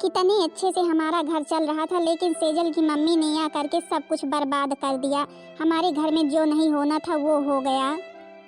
कितने अच्छे से हमारा घर चल रहा था, लेकिन सेजल की मम्मी ने आ करके सब कुछ बर्बाद कर दिया। हमारे घर में जो नहीं होना था वो हो गया।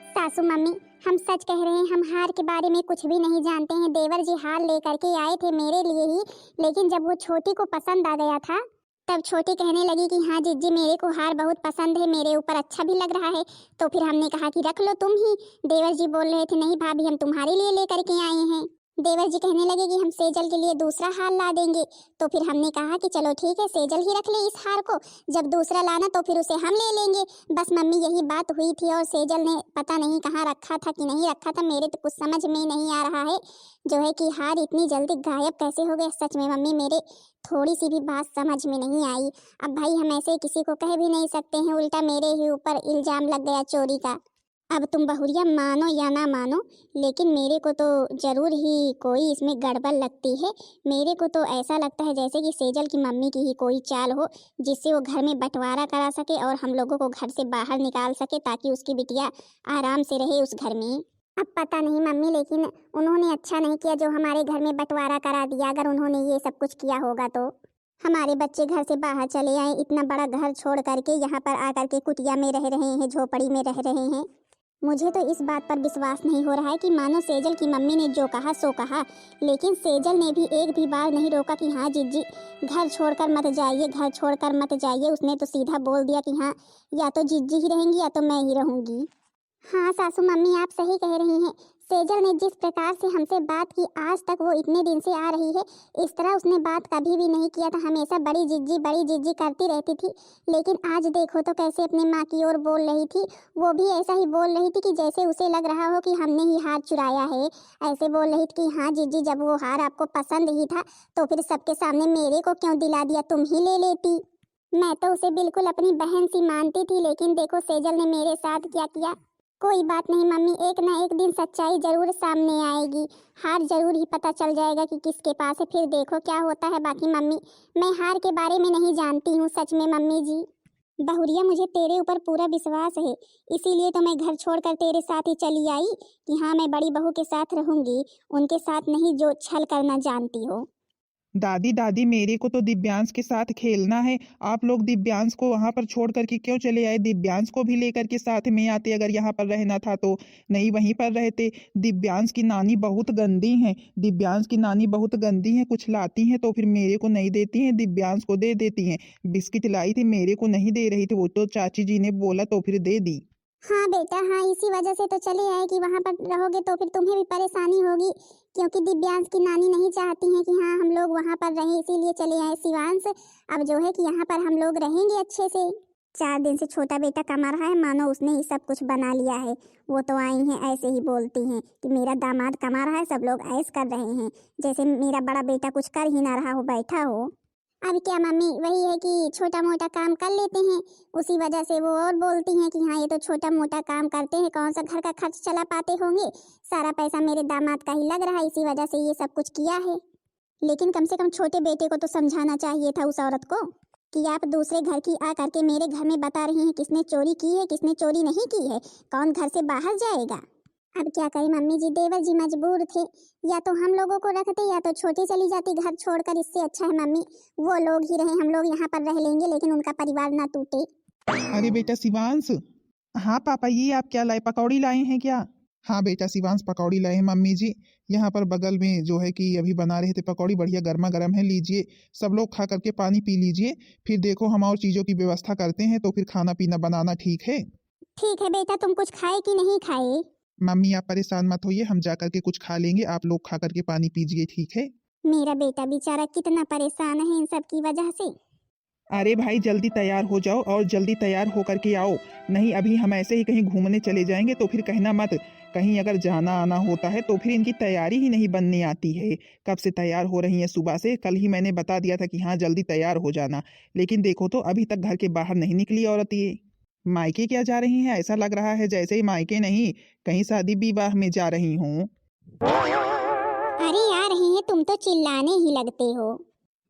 सासू मम्मी, हम सच कह रहे हैं, हम हार के बारे में कुछ भी नहीं जानते हैं। देवर जी हार लेकर के आए थे मेरे लिए ही, लेकिन जब वो छोटी को पसंद आ गया था तब छोटी कहने लगी कि हाँ जीजी मेरे को हार बहुत पसंद है, मेरे ऊपर अच्छा भी लग रहा है। तो फिर हमने कहा कि रख लो तुम ही। देवर जी बोल रहे थे नहीं भाभी हम तुम्हारे लिए लेकर के आए हैं। देवर जी कहने लगे कि हम सेजल के लिए दूसरा हार ला देंगे। तो फिर हमने कहा कि चलो ठीक है सेजल ही रख ले इस हार को, जब दूसरा लाना तो फिर उसे हम ले लेंगे। बस मम्मी यही बात हुई थी और सेजल ने पता नहीं कहाँ रखा था कि नहीं रखा था, मेरे तो कुछ समझ में नहीं आ रहा है जो है कि हार इतनी जल्दी गायब कैसे हो गया। सच में मम्मी मेरे थोड़ी सी भी बात समझ में नहीं आई। अब भाई हम ऐसे किसी को कह भी नहीं सकते हैं, उल्टा मेरे ही ऊपर इल्जाम लग गया चोरी का। अब तुम बहुरिया मानो या ना मानो, लेकिन मेरे को तो जरूर ही कोई इसमें गड़बड़ लगती है। मेरे को तो ऐसा लगता है जैसे कि सेजल की मम्मी की ही कोई चाल हो, जिससे वो घर में बंटवारा करा सके और हम लोगों को घर से बाहर निकाल सके, ताकि उसकी बिटिया आराम से रहे उस घर में। अब पता नहीं मम्मी, लेकिन उन्होंने अच्छा नहीं किया जो हमारे घर में बंटवारा करा दिया। अगर उन्होंने ये सब कुछ किया होगा तो हमारे बच्चे घर से बाहर चले आए, इतना बड़ा घर छोड़ करके यहाँ पर आकर के कुटिया में रह रहे हैं, झोपड़ी में रह रहे हैं। मुझे तो इस बात पर विश्वास नहीं हो रहा है कि मानो सेजल की मम्मी ने जो कहा सो कहा, लेकिन सेजल ने भी एक भी बार नहीं रोका कि हाँ जीजी घर छोड़कर मत जाइए, घर छोड़कर मत जाइए। उसने तो सीधा बोल दिया कि हाँ या तो जीजी ही रहेंगी या तो मैं ही रहूंगी। हाँ सासू मम्मी आप सही कह रही हैं। सेजल ने जिस प्रकार से हमसे बात की, आज तक वो इतने दिन से आ रही है, इस तरह उसने बात कभी भी नहीं किया था। हमेशा बड़ी जिज्जी करती रहती थी, लेकिन आज देखो तो कैसे अपनी माँ की ओर बोल रही थी। वो भी ऐसा ही बोल रही थी कि जैसे उसे लग रहा हो कि हमने ही हार चुराया है। ऐसे बोल रही थी कि हाँ जीजी जब वो हार आपको पसंद ही था तो फिर सबके सामने मेरे को क्यों दिला दिया, तुम ही ले लेती। मैं तो उसे बिल्कुल अपनी बहन सी मानती थी, लेकिन देखो सेजल ने मेरे साथ क्या किया। कोई बात नहीं मम्मी, एक ना एक दिन सच्चाई जरूर सामने आएगी। हार जरूर ही पता चल जाएगा कि किसके पास है, फिर देखो क्या होता है। बाकी मम्मी मैं हार के बारे में नहीं जानती हूँ सच में मम्मी जी। बहुरिया मुझे तेरे ऊपर पूरा विश्वास है, इसीलिए तो मैं घर छोड़कर तेरे साथ ही चली आई कि हाँ मैं बड़ी बहू के साथ रहूंगी, उनके साथ नहीं जो छल करना जानती हो। दादी दादी मेरे को तो दिव्यांश के साथ खेलना है। आप लोग दिव्यांश को वहां पर छोड़ करके क्यों चले आए? दिव्यांश को भी लेकर के साथ में आते, अगर यहाँ पर रहना था तो नहीं वहीं पर रहते। दिव्यांश की नानी बहुत गंदी हैं, दिव्यांश की नानी बहुत गंदी हैं, कुछ लाती हैं तो फिर मेरे को नहीं देती हैं, दिव्यांश को दे देती हैं। बिस्किट लाई थी मेरे को नहीं दे रही थी, वो तो चाची जी ने बोला तो फिर दे दी। हाँ बेटा हाँ, इसी वजह से तो चले आए कि वहाँ पर रहोगे तो फिर तुम्हें भी परेशानी होगी, क्योंकि दिव्यांश की नानी नहीं चाहती हैं कि हाँ हम लोग वहाँ पर रहें, इसीलिए चले आए शिवांश। अब जो है कि यहाँ पर हम लोग रहेंगे अच्छे से। 4 दिन से छोटा बेटा कमा रहा है, मानो उसने ही सब कुछ बना लिया है। वो तो आई हैं ऐसे ही बोलती हैं कि मेरा दामाद कमा रहा है, सब लोग ऐश कर रहे हैं, जैसे मेरा बड़ा बेटा कुछ कर ही ना रहा हो, बैठा हो। अब क्या मम्मी, वही है कि छोटा मोटा काम कर लेते हैं, उसी वजह से वो और बोलती हैं कि हाँ ये तो छोटा मोटा काम करते हैं, कौन सा घर का खर्च चला पाते होंगे, सारा पैसा मेरे दामाद का ही लग रहा है, इसी वजह से ये सब कुछ किया है। लेकिन कम से कम छोटे बेटे को तो समझाना चाहिए था उस औरत को कि आप दूसरे घर की आ करके मेरे घर में बता रही हैं किसने चोरी की है किसने चोरी नहीं की है, कौन घर से बाहर जाएगा। अब क्या करें मम्मी जी, देवर जी मजबूर थे, या तो हम लोगों को रखते या तो छोटी चली जाती घर छोड़कर। इससे अच्छा है मम्मी वो लोग ही रहे, हम लोग यहाँ पर रह लेंगे, लेकिन उनका परिवार ना टूटे। अरे बेटा शिवांश। हाँ पापा, ये आप क्या लाए, पकौड़ी लाए हैं क्या? हाँ बेटा शिवांश पकौड़ी लाए हैं मम्मी जी। यहाँ पर बगल में जो है कि अभी बना रहे थे पकौड़ी, बढ़िया गर्मा गर्म है, लीजिए सब लोग खा करके पानी पी लीजिए, फिर देखो हम और चीज़ों की व्यवस्था करते हैं तो फिर खाना पीना बनाना, ठीक है? ठीक है बेटा, तुम कुछ खाए कि नहीं खाए? मम्मी आप परेशान मत होइए, हम जा करके कुछ खा लेंगे, आप लोग खा करके पानी पीजिए, ठीक है? मेरा बेटा बेचारा कितना परेशान है इन सब की वजह से। अरे भाई जल्दी तैयार हो जाओ और जल्दी तैयार हो करके आओ, नहीं अभी हम ऐसे ही कहीं घूमने चले जाएंगे तो फिर कहना मत। कहीं अगर जाना आना होता है तो फिर इनकी तैयारी ही नहीं बनने आती है। कब से तैयार हो रही हैं, सुबह से, कल ही मैंने बता दिया था कि हाँ जल्दी तैयार हो जाना, लेकिन देखो तो अभी तक घर के बाहर नहीं निकली औरत ये। मायके क्या जा रही हैं? ऐसा लग रहा है जैसे ही मायके नहीं कहीं शादी विवाह में जा रही हूँ। अरे आ रहे हैं, तुम तो चिल्लाने ही लगते हो।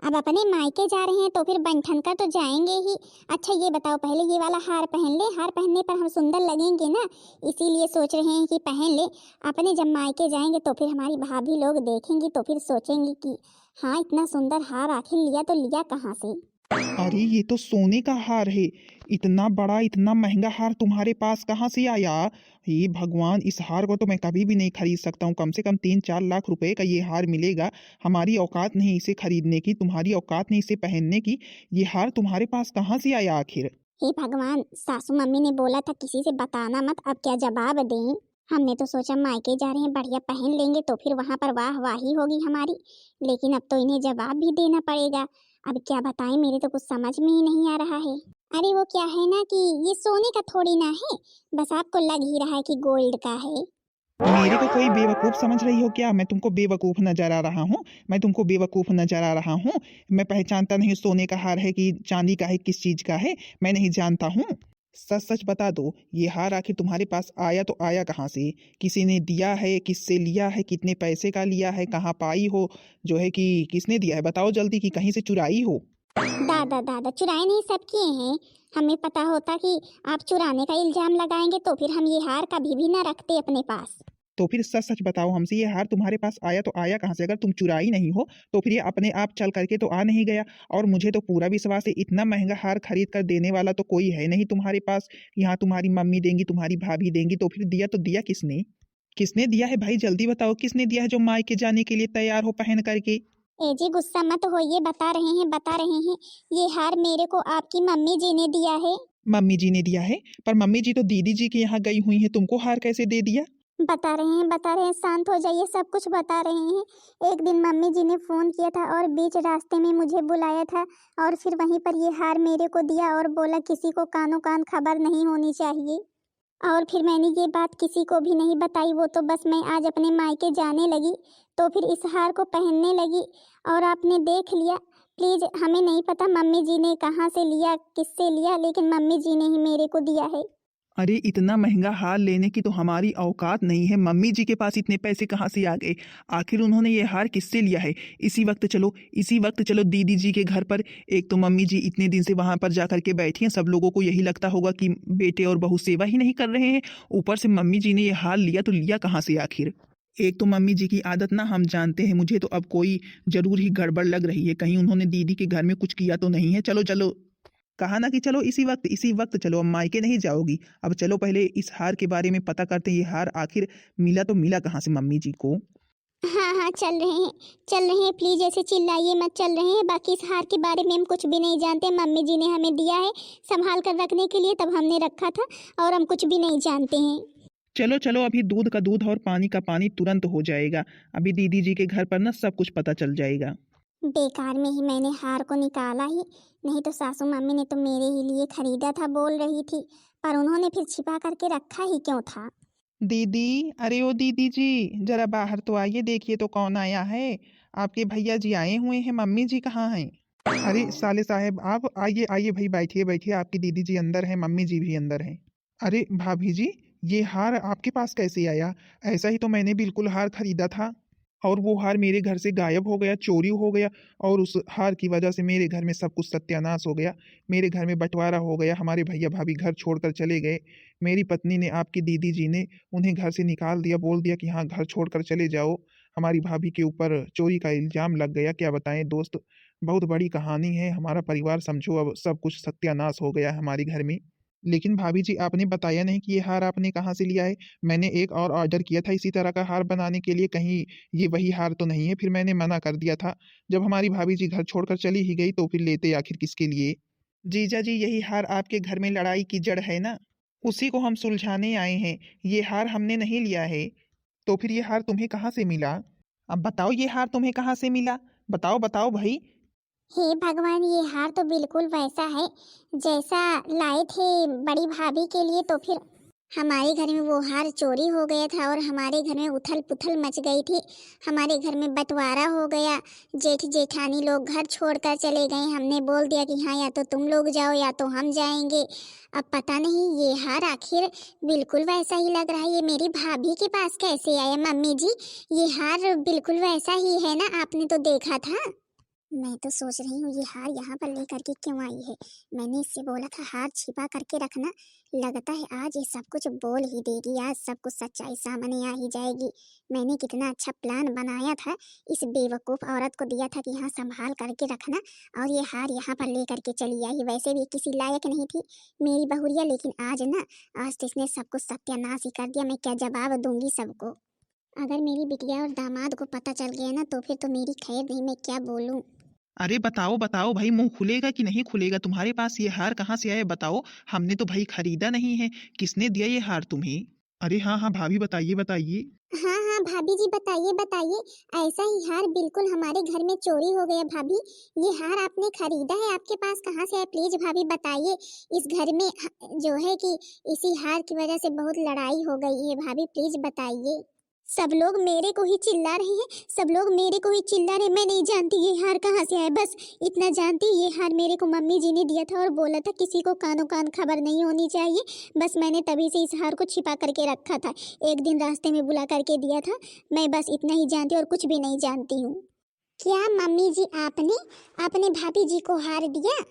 अब अपने मायके जा रहे हैं तो फिर बन कर तो जाएंगे ही। अच्छा ये बताओ, पहले ये वाला हार पहन ले, हार पहनने पर हम सुंदर लगेंगे ना, इसीलिए सोच रहे हैं कि पहन ले। अपने जब मायके जाएंगे तो फिर हमारी भाभी लोग देखेंगी तो फिर सोचेंगी कि हाँ इतना सुंदर हार आखिर लिया तो लिया कहाँ से। अरे ये तो सोने का हार है। इतना बड़ा इतना महंगा हार तुम्हारे पास कहाँ से आया? ये भगवान, इस हार को तो मैं कभी भी नहीं खरीद सकता हूँ। कम से कम 3-4 लाख रुपए का ये हार मिलेगा। हमारी औकात नहीं इसे खरीदने की, तुम्हारी औकात नहीं इसे पहनने की। ये हार तुम्हारे पास कहाँ से आया आखिर? हे भगवान, सासू मम्मी ने बोला था किसी से बताना मत, अब क्या जवाब दें। हमने तो सोचा मायके जा रहे हैं बढ़िया पहन लेंगे तो फिर वहां पर वाह वाही होगी हमारी, लेकिन अब तो इन्हें जवाब भी देना पड़ेगा। अब क्या बताएं, मेरे तो कुछ समझ में ही नहीं आ रहा है। अरे वो क्या है ना कि ये सोने का थोड़ी ना है, बस आपको लग ही रहा है कि गोल्ड का है। मेरे को कोई बेवकूफ़ समझ रही हो क्या? मैं तुमको बेवकूफ़ नज़र आ रहा हूँ? मैं तुमको बेवकूफ़ नज़र आ रहा हूँ? मैं पहचानता नहीं सोने का हार है कि चांदी का है, किस चीज़ का है, मैं नहीं जानता हूँ। सच सच बता दो, ये हार आखिर तुम्हारे पास आया तो आया कहाँ से? किसी ने दिया है, किससे लिया है, कितने पैसे का लिया है, कहाँ पाई हो, जो है कि किसने दिया है? बताओ जल्दी, कि कहीं से चुराई हो? दादा दादा चुराए नहीं, सब किए हैं। हमें पता होता कि आप चुराने का इल्जाम लगाएंगे तो फिर हम ये हार कभी भी ना रखते अपने पास। तो फिर सच सच बताओ हमसे, ये हार तुम्हारे पास आया तो आया कहाँ से? अगर तुम चुराई नहीं हो तो फिर ये अपने आप चल करके तो आ नहीं गया। और मुझे तो पूरा विश्वास है, इतना महंगा हार खरीद कर देने वाला तो कोई है नहीं तुम्हारे पास कि हाँ तुम्हारी मम्मी देंगी, तुम्हारी भाभी देंगी। तो फिर दिया तो दिया किसने? किसने दिया है भाई? जल्दी बताओ, किसने दिया है जो मायके जाने के लिए तैयार हो पहन करके? ए जी गुस्सा मत होइए, बता रहे हैं, ये हार मेरे को आपकी मम्मी जी ने दिया है। मम्मी जी ने दिया है? पर मम्मी जी तो दीदी जी के यहाँ गई हुई है, तुमको हार कैसे दे दिया? बता रहे हैं, शांत हो जाइए, सब कुछ बता रहे हैं। एक दिन मम्मी जी ने फ़ोन किया था और बीच रास्ते में मुझे बुलाया था और फिर वहीं पर ये हार मेरे को दिया और बोला किसी को कानो कान खबर नहीं होनी चाहिए। और फिर मैंने ये बात किसी को भी नहीं बताई, वो तो बस मैं आज अपने मायके जाने लगी तो फिर इस हार को पहनने लगी और आपने देख लिया। प्लीज़, हमें नहीं पता मम्मी जी ने कहाँ से लिया, किससे लिया, लेकिन मम्मी जी ने ही मेरे को दिया है। अरे इतना महंगा हार लेने की तो हमारी औकात नहीं है। मम्मी जी के पास इतने पैसे कहाँ से आ गए? आखिर उन्होंने ये हार किससे लिया है? इसी वक्त चलो दीदी जी के घर पर। एक तो मम्मी जी इतने दिन से वहां पर जा करके बैठी हैं, सब लोगों को यही लगता होगा कि बेटे और बहू सेवा ही नहीं कर रहे हैं। ऊपर से मम्मी जी ने ये हार लिया तो लिया कहाँ से आखिर? एक तो मम्मी जी की आदत ना हम जानते हैं, मुझे तो अब कोई जरूर ही गड़बड़ लग रही है। कहीं उन्होंने दीदी के घर में कुछ किया तो नहीं है। चलो चलो, कहा ना कि चलो इसी वक्त चलो, अब मायके नहीं जाओगी। अब चलो पहले इस हार के बारे में पता करते हैं, ये हार आखिर मिला तो मिला कहाँ से मम्मी जी को? हाँ हाँ चल रहे हैं, प्लीज ऐसे चिल्लाइए मत, चल रहे हैं। बाकी इस हार के बारे में हम कुछ भी नहीं जानते, मम्मी जी ने हमें दिया है संभाल कर रखने के लिए, तब हमने रखा था और हम कुछ भी नहीं जानते हैं। चलो चलो, अभी दूध का दूध और पानी का पानी तुरंत हो जाएगा। अभी दीदी जी के घर पर ना सब कुछ पता चल जाएगा। बेकार में ही मैंने हार को निकाला ही, नहीं तो सासू मम्मी ने तो मेरे ही लिए खरीदा था बोल रही थी, पर उन्होंने फिर छिपा करके रखा ही क्यों था। दीदी, अरे ओ दीदी जी, जरा बाहर तो आइए, देखिए तो कौन आया है। आपके भैया जी आए हुए हैं, मम्मी जी कहाँ हैं? अरे साले साहब, आप आइए आइए भाई, बैठिए बैठिए, आपकी दीदी जी अंदर हैं, मम्मी जी भी अंदर हैं। अरे भाभी जी, ये हार आपके पास कैसे आया? ऐसा ही तो मैंने बिल्कुल हार खरीदा था और वो हार मेरे घर से गायब हो गया, चोरी हो गया। और उस हार की वजह से मेरे घर में सब कुछ सत्यानाश हो गया। मेरे घर में बंटवारा हो गया, हमारे भैया भाभी घर छोड़कर चले गए। मेरी पत्नी ने, आपकी दीदी जी ने उन्हें घर से निकाल दिया, बोल दिया कि हाँ घर छोड़कर चले जाओ। हमारी भाभी के ऊपर चोरी का इल्जाम लग गया। क्या बताएं दोस्त, बहुत बड़ी कहानी है। हमारा परिवार समझो अब सब कुछ सत्यानाश हो गया है हमारे घर में। लेकिन भाभी जी, आपने बताया नहीं कि ये हार आपने कहाँ से लिया है। मैंने एक और ऑर्डर किया था इसी तरह का हार बनाने के लिए, कहीं ये वही हार तो नहीं है? फिर मैंने मना कर दिया था। जब हमारी भाभी जी घर छोड़कर चली ही गई तो फिर लेते आखिर किसके लिए? जीजा जी, यही हार आपके घर में लड़ाई की जड़ है ना, उसी को हम सुलझाने आए हैं। ये हार हमने नहीं लिया है। तो फिर ये हार तुम्हें कहाँ से मिला? अब बताओ, ये हार तुम्हें कहाँ से मिला? बताओ बताओ भाई। हे भगवान, ये हार तो बिल्कुल वैसा है जैसा लाए थे बड़ी भाभी के लिए, तो फिर हमारे घर में वो हार चोरी हो गया था और हमारे घर में उथल पुथल मच गई थी। हमारे घर में बंटवारा हो गया, जेठ जेठानी लोग घर छोड़कर चले गए। हमने बोल दिया कि हाँ या तो तुम लोग जाओ या तो हम जाएंगे। अब पता नहीं ये हार आखिर बिल्कुल वैसा ही लग रहा है, ये मेरी भाभी के पास कैसे आया। मम्मी जी, ये हार बिल्कुल वैसा ही है ना, आपने तो देखा था। मैं तो सोच रही हूँ ये हार यहाँ पर लेकर के क्यों आई है। मैंने इससे बोला था हार छिपा करके रखना। लगता है आज ये सब कुछ बोल ही देगी, आज सब कुछ सच्चाई सामने आ ही जाएगी। मैंने कितना अच्छा प्लान बनाया था, इस बेवकूफ़ औरत को दिया था कि हाँ संभाल करके रखना, और ये हार यहाँ पर लेकर के चली आई। वैसे भी किसी लायक नहीं थी मेरी बहुरिया, लेकिन आज ना, आज तो इसने सब कुछ सत्यानाश ही कर दिया। मैं क्या जवाब दूंगी सबको। अगर मेरी बिटिया और दामाद को पता चल गया ना तो फिर तो मेरी खैर नहीं, मैं क्या बोलूँ। अरे बताओ बताओ भाई, मुंह खुलेगा कि नहीं खुलेगा? तुम्हारे पास ये हार कहाँ से आया बताओ। हमने तो भाई खरीदा नहीं है, किसने दिया ये हार तुम्हें? अरे हाँ हाँ भाभी, बताइए बताइए। हाँ हाँ भाभी जी, बताइए बताइए। ऐसा ही हार बिल्कुल हमारे घर में चोरी हो गया भाभी। ये हार आपने खरीदा है, आपके पास कहाँ से है? प्लीज भाभी बताइए। इस घर में जो है कि इसी हार की वजह से बहुत लड़ाई हो गई है भाभी, प्लीज बताइए। सब लोग मेरे को ही चिल्ला रहे हैं, सब लोग मेरे को ही चिल्ला रहे। मैं नहीं जानती ये हार कहाँ से आया, बस इतना जानती ये हार मेरे को मम्मी जी ने दिया था और बोला था किसी को कानो कान खबर नहीं होनी चाहिए। बस मैंने तभी से इस हार को छिपा करके रखा था। एक दिन रास्ते में बुला करके दिया था। मैं बस इतना ही जानती और कुछ भी नहीं जानती हूँ। क्या मम्मी जी, आपने आपने भाभी जी को हार दिया?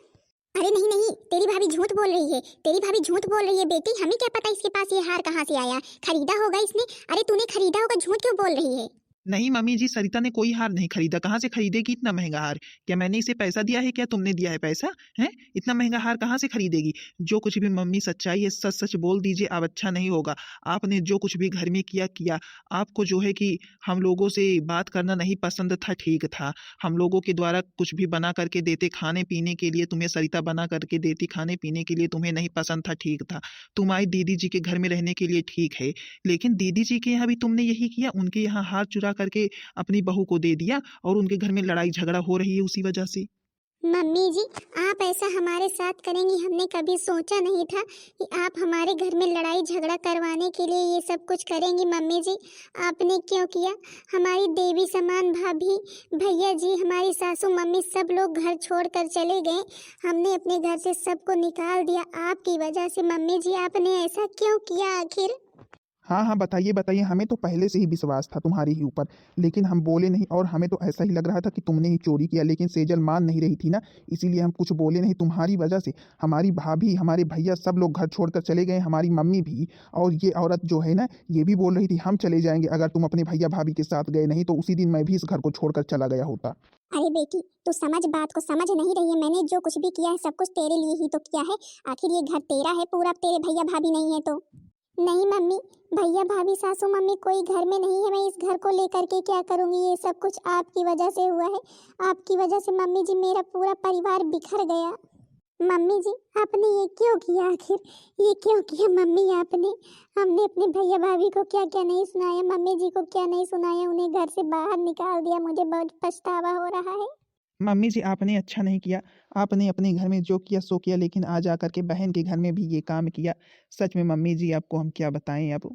अरे नहीं नहीं, तेरी भाभी झूठ बोल रही है, तेरी भाभी झूठ बोल रही है बेटी। हमें क्या पता इसके पास ये हार कहाँ से आया, खरीदा होगा इसने। अरे तूने खरीदा होगा, झूठ क्यों बोल रही है? नहीं मम्मी जी, सरिता ने कोई हार नहीं खरीदा। कहाँ से खरीदेगी इतना महंगा हार? क्या मैंने इसे पैसा दिया है? क्या तुमने दिया है पैसा? है इतना महंगा हार कहाँ से खरीदेगी? जो कुछ भी मम्मी सच्चाई है सच सच बोल दीजिए, अब अच्छा नहीं होगा। आपने जो कुछ भी घर में किया किया। आपको जो है कि हम लोगों से बात करना नहीं पसंद था, ठीक था। हम लोगों के द्वारा कुछ भी बना करके देते खाने पीने के लिए, तुम्हें सरिता बना करके देती खाने पीने के लिए, तुम्हें नहीं पसंद था, ठीक था। तुम आई दीदी जी के घर में रहने के लिए, ठीक है। लेकिन दीदी जी के यहाँ भी तुमने यही किया, उनके यहाँ हार चुरा करके अपनी बहू को दे दिया, और उनके घर में लड़ाई झगड़ा हो रही है उसी वजह से। मम्मी जी, आप ऐसा हमारे साथ करेंगी, हमने कभी सोचा नहीं था कि आप हमारे घर में लड़ाई झगड़ा करवाने के लिए ये सब कुछ करेंगी। मम्मी जी, आपने क्यों किया? हमारी देवी समान भाभी, भैया जी, हमारी सासू मम्मी सब लोग घर छोड़कर चले गए। हमने अपने घर से सबको निकाल दिया आपकी वजह से। मम्मी जी, आपने ऐसा क्यों किया आखिर? हाँ हाँ बताइए बताइए, हमें तो पहले से ही विश्वास था तुम्हारे ही ऊपर, लेकिन हम बोले नहीं। और हमें तो ऐसा ही लग रहा था कि तुमने ही चोरी किया, लेकिन सेजल मान नहीं रही थी ना, इसीलिए हम कुछ बोले नहीं। तुम्हारी वजह से हमारी भाभी, हमारे भैया सब लोग घर छोड़कर चले गए, हमारी मम्मी भी। और ये औरत जो है ना, ये भी बोल रही थी हम चले जाएंगे अगर तुम अपने भैया भाभी के साथ गए नहीं तो। उसी दिन मैं भी इस घर को छोड़कर चला गया होता। अरे बेटी, तू समझ, बात को समझ नहीं रही है। मैंने जो कुछ भी किया है सब कुछ तेरे लिए ही तो किया है। आखिर ये घर तेरा है पूरा, तेरे भैया भाभी नहीं है तो। नहीं मम्मी, भैया भाभी सासू मम्मी कोई घर में नहीं है। मैं इस घर को लेकर के क्या करूंगी? ये सब कुछ आपकी वजह से हुआ है। आपकी वजह से मम्मी जी मेरा पूरा परिवार बिखर गया। मम्मी जी, आपने ये क्यों किया आखिर? ये क्यों किया मम्मी आपने? हमने अपने भैया भाभी को क्या क्या नहीं सुनाया, मम्मी जी को क्या नहीं सुनाया, उन्हें घर से बाहर निकाल दिया। मुझे बहुत पछतावा हो रहा है। मम्मी जी, आपने अच्छा नहीं किया। आपने अपने घर में जो किया सो किया, लेकिन आज आकर के बहन के घर में भी ये काम किया। सच में मम्मी जी, आपको हम क्या बताएं अब।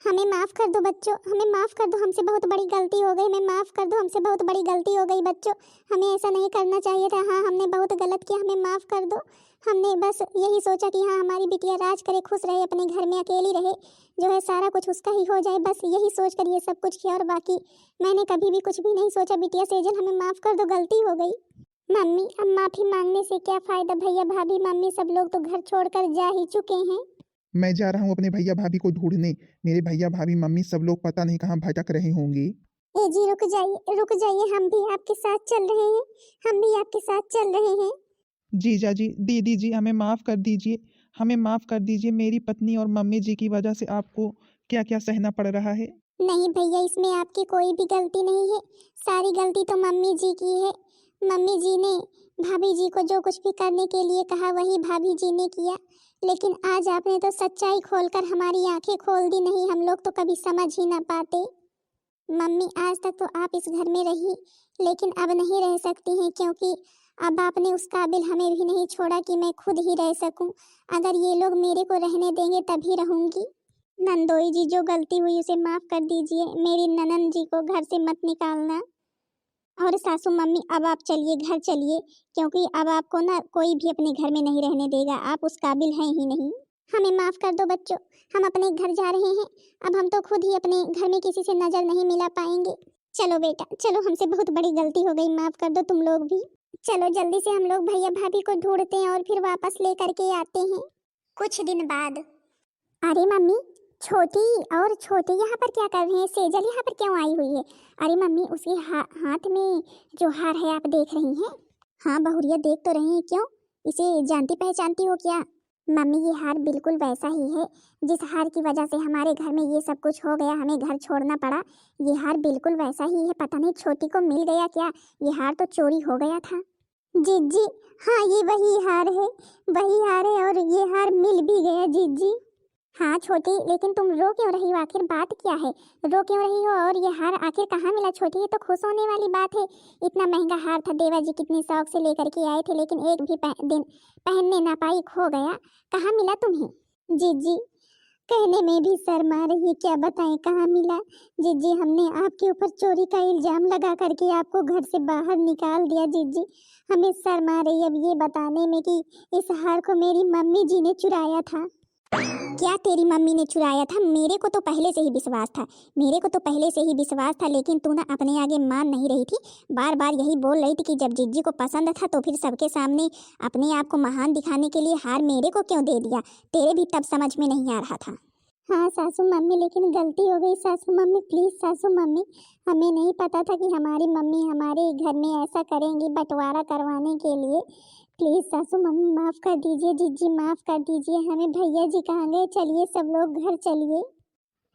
हमें माफ कर दो बच्चों, हमें माफ कर दो, हमसे बहुत बड़ी गलती हो गई। हमें माफ कर दो, हमसे बहुत बड़ी गलती हो गई बच्चों। हमें ऐसा नहीं करना चाहिए था। हाँ, हमने बहुत गलत किया, हमें माफ कर दो। हमने बस यही सोचा कि हाँ हमारी बिटिया राज करे, खुश रहे, अपने घर में अकेली रहे, जो है सारा कुछ उसका ही हो जाए, बस यही सोच कर ये सब कुछ किया। और बाकी मैंने कभी भी कुछ भी नहीं सोचा। बिटिया सेजल, हमें माफ कर दो, गलती हो गई। मम्मी, अब माफी मांगने से क्या फायदा? भैया भाभी मम्मी सब लोग तो घर छोड़कर जा ही चुके हैं। मैं जा रहा हूँ अपने भैया भाभी को ढूंढने। मेरे भैया भाभी मम्मी सब लोग पता नहीं कहाँ भटक रहे होंगे। ए जी, रुक जाइए, रुक जाइए, हम भी आपके साथ चल रहे हैं, हम भी आपके साथ चल रहे हैं। जीजा जी, दीदी जी, हमें माफ़ कर दीजिए। हमें माफ़ कर दीजिए। मेरी पत्नी और मम्मी जी की वजह से आपको क्या क्या सहना पड़ रहा है। नहीं भैया, इसमें आपकी कोई भी गलती नहीं है। सारी गलती तो मम्मी जी की है। मम्मी जी ने भाभी जी को जो कुछ भी करने के लिए कहा वही भाभी जी ने किया। लेकिन आज आपने तो सच्चाई खोलकर हमारी आंखें खोल दी। नहीं, हम लोग तो कभी समझ ही ना पाते। मम्मी, आज तक तो आप इस घर में रही, लेकिन अब नहीं रह सकती हैं, क्योंकि अब आपने उस काबिल हमें भी नहीं छोड़ा कि मैं खुद ही रह सकूं। अगर ये लोग मेरे को रहने देंगे तभी रहूंगी। नंदोई जी, जो गलती हुई उसे माफ कर दीजिए। मेरी ननन जी को घर से मत निकालना। और सासू मम्मी, अब आप चलिए, घर चलिए, क्योंकि अब आपको ना कोई भी अपने घर में नहीं रहने देगा। आप उस काबिल हैं ही नहीं। हमें माफ कर दो बच्चों, हम अपने घर जा रहे हैं। अब हम तो खुद ही अपने घर में किसी से नजर नहीं मिला पाएंगे। चलो बेटा चलो, हमसे बहुत बड़ी गलती हो गई, माफ कर दो तुम लोग भी। चलो जल्दी से हम लोग भैया भाभी को ढूंढते हैं और फिर वापस लेकर के आते हैं। कुछ दिन बाद। अरे मम्मी, छोटी और छोटे यहाँ पर क्या कर रहे हैं? सेजल यहाँ पर क्यों आई हुई है? अरे मम्मी, उसके हाथ में जो हार है आप देख रही हैं? हाँ बहुरिया, देख तो रही हैं। क्यों, इसे जानती पहचानती हो क्या? मम्मी, ये हार बिल्कुल वैसा ही है जिस हार की वजह से हमारे घर में ये सब कुछ हो गया, हमें घर छोड़ना पड़ा। ये हार बिल्कुल वैसा ही है। पता नहीं छोटी को मिल गया क्या? ये हार तो चोरी हो गया था। जीजी, हाँ ये वही हार है, वही हार है और ये हार मिल भी गया जीजी। हाँ छोटी, लेकिन तुम रो क्यों रही हो? आखिर बात क्या है? रो क्यों रही हो? और ये हार आखिर कहाँ मिला छोटी? ये तो खुश होने वाली बात है। इतना महंगा हार था, देवा जी कितने शौक से लेकर के आए थे, लेकिन एक भी दिन पहनने ना पाई, खो गया। कहाँ मिला तुम्हें? जीजी, कहने में भी शर्म आ रही है, क्या बताएं कहाँ मिला। जीजी, हमने आपके ऊपर चोरी का इल्जाम लगा करके आपको घर से बाहर निकाल दिया जीजी। हमें शर्म आ रही है अब ये बताने में कि इस हार को मेरी मम्मी जी ने चुराया था। क्या तेरी मम्मी ने चुराया था? मेरे को तो पहले से ही विश्वास था, मेरे को तो पहले से ही विश्वास था, लेकिन तू ना अपने आगे मान नहीं रही थी। बार बार यही बोल रही थी कि जब जीजी को पसंद था तो फिर सबके सामने अपने आप को महान दिखाने के लिए हार मेरे को क्यों दे दिया? तेरे भी तब समझ में नहीं आ रहा था। हाँ सासू मम्मी, लेकिन गलती हो गई सासू मम्मी, प्लीज़ सासू मम्मी। हमें नहीं पता था कि हमारी मम्मी हमारे घर में ऐसा करेंगी बंटवारा करवाने के लिए। प्लीज़ सासू मम्मी माफ़ कर दीजिए, जीजी माफ़ कर दीजिए हमें। भैया जी कहाँ गए? चलिए सब लोग घर चलिए।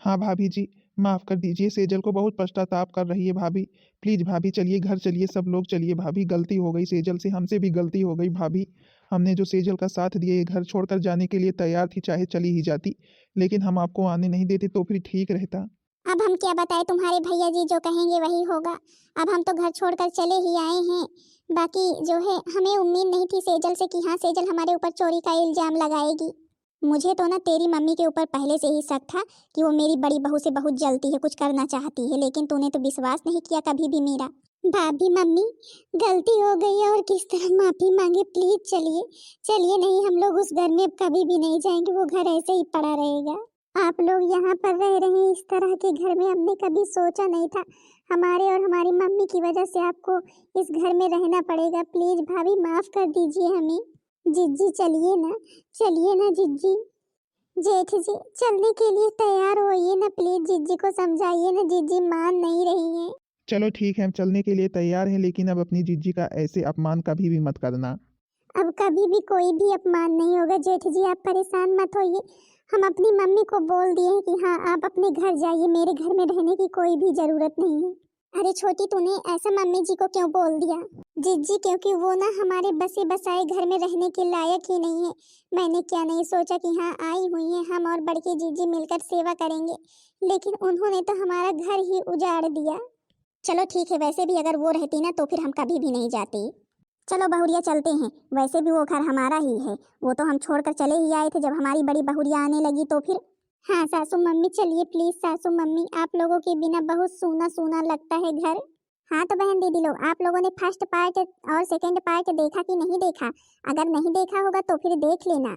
हाँ भाभी जी, माफ़ कर दीजिए, सेजल को बहुत पश्चाताप कर रही है भाभी। प्लीज़ भाभी चलिए, घर चलिए, सब लोग चलिए भाभी। गलती हो गई सेजल से, हमसे भी गलती हो गई भाभी। हमने जो सेजल का साथ दिए, ये घर छोड़कर जाने के लिए तैयार थी, चाहे चली ही जाती, लेकिन हम आपको आने नहीं देते तो फिर ठीक रहता। अब हम क्या बताएं, तुम्हारे भैया जी जो कहेंगे वही होगा। अब हम तो घर छोड़कर चले ही आए हैं। बाकी जो है, हमें उम्मीद नहीं थी सेजल से कि हाँ सेजल हमारे ऊपर चोरी का इल्जाम लगाएगी। मुझे तो ना तेरी मम्मी के ऊपर पहले से ही शक था कि वो मेरी बड़ी बहू से बहुत जलती है, कुछ करना चाहती है, लेकिन तूने तो विश्वास नहीं किया कभी भी मेरा। भाभी मम्मी, गलती हो गई है और किस तरह माफी मांगे, प्लीज चलिए चलिए। नहीं, हम लोग उस घर में कभी भी नहीं जाएंगे, वो घर ऐसे ही पड़ा रहेगा। आप लोग यहाँ पर रह रहे हैं इस तरह के घर में, हमने कभी सोचा नहीं था हमारे और हमारी मम्मी की वजह से आपको इस घर में रहना पड़ेगा। प्लीज भाभी माफ कर दीजिए हमें। जिज्जी चलिए ना जिज्जी। जेठ जी, चलने के लिए तैयार होइए ना, प्लीज जिज्जी को समझाइए ना, जिज्जी मान नहीं रही है। चलो ठीक है, हम चलने के लिए तैयार हैं, लेकिन अब अपनी जीजी का ऐसे अपमान कभी भी मत करना। अब कभी भी कोई भी अपमान नहीं होगा जेठ जी, आप परेशान मत होइए। हम अपनी मम्मी को बोल दिए हैं कि हाँ आप अपने घर जाइए, मेरे घर में रहने की कोई भी जरूरत नहीं है। अरे छोटी, तूने ऐसा मम्मी जी को क्यों बोल दिया? जीजी, क्योंकि वो ना हमारे बसे बसाए घर में रहने के लायक ही नहीं है। मैंने क्या नहीं सोचा कि हाँ आई हुई हैं हम और बड़की जीजी मिलकर सेवा करेंगे, लेकिन उन्होंने तो हमारा घर ही उजाड़ दिया। चलो ठीक है, वैसे भी अगर वो रहती ना तो फिर हम कभी भी नहीं जाते। चलो बहुरिया चलते हैं, वैसे भी वो घर हमारा ही है, वो तो हम छोड़कर चले ही आए थे। जब हमारी बड़ी बहुरिया आने लगी तो फिर। हाँ सासू मम्मी चलिए, प्लीज सासू मम्मी, आप लोगों के बिना बहुत सूना सूना लगता है घर। हाँ तो बहन दीदी लोग, आप लोगों ने फर्स्ट पार्ट और सेकंड पार्ट देखा कि नहीं देखा? अगर नहीं देखा होगा तो फिर देख लेना,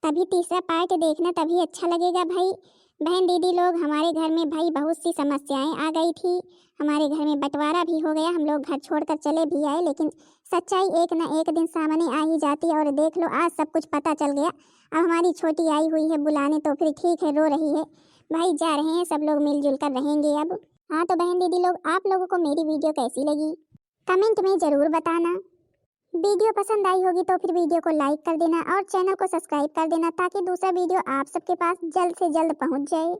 तभी तीसरा पार्ट देखना, तभी अच्छा लगेगा भाई। बहन दीदी लोग, हमारे घर में भाई बहुत सी समस्याएं आ गई थी, हमारे घर में बंटवारा भी हो गया, हम लोग घर छोड़कर चले भी आए, लेकिन सच्चाई एक ना एक दिन सामने आ ही जाती है। और देख लो आज सब कुछ पता चल गया। अब हमारी छोटी आई हुई है बुलाने, तो फिर ठीक है, रो रही है भाई, जा रहे हैं सब लोग मिलजुल कर रहेंगे अब। हाँ तो बहन दीदी लोग, आप लोगों को मेरी वीडियो कैसी लगी कमेंट में ज़रूर बताना। वीडियो पसंद आई होगी तो फिर वीडियो को लाइक कर देना और चैनल को सब्सक्राइब कर देना, ताकि दूसरा वीडियो आप सबके पास जल्द से जल्द पहुंच जाए।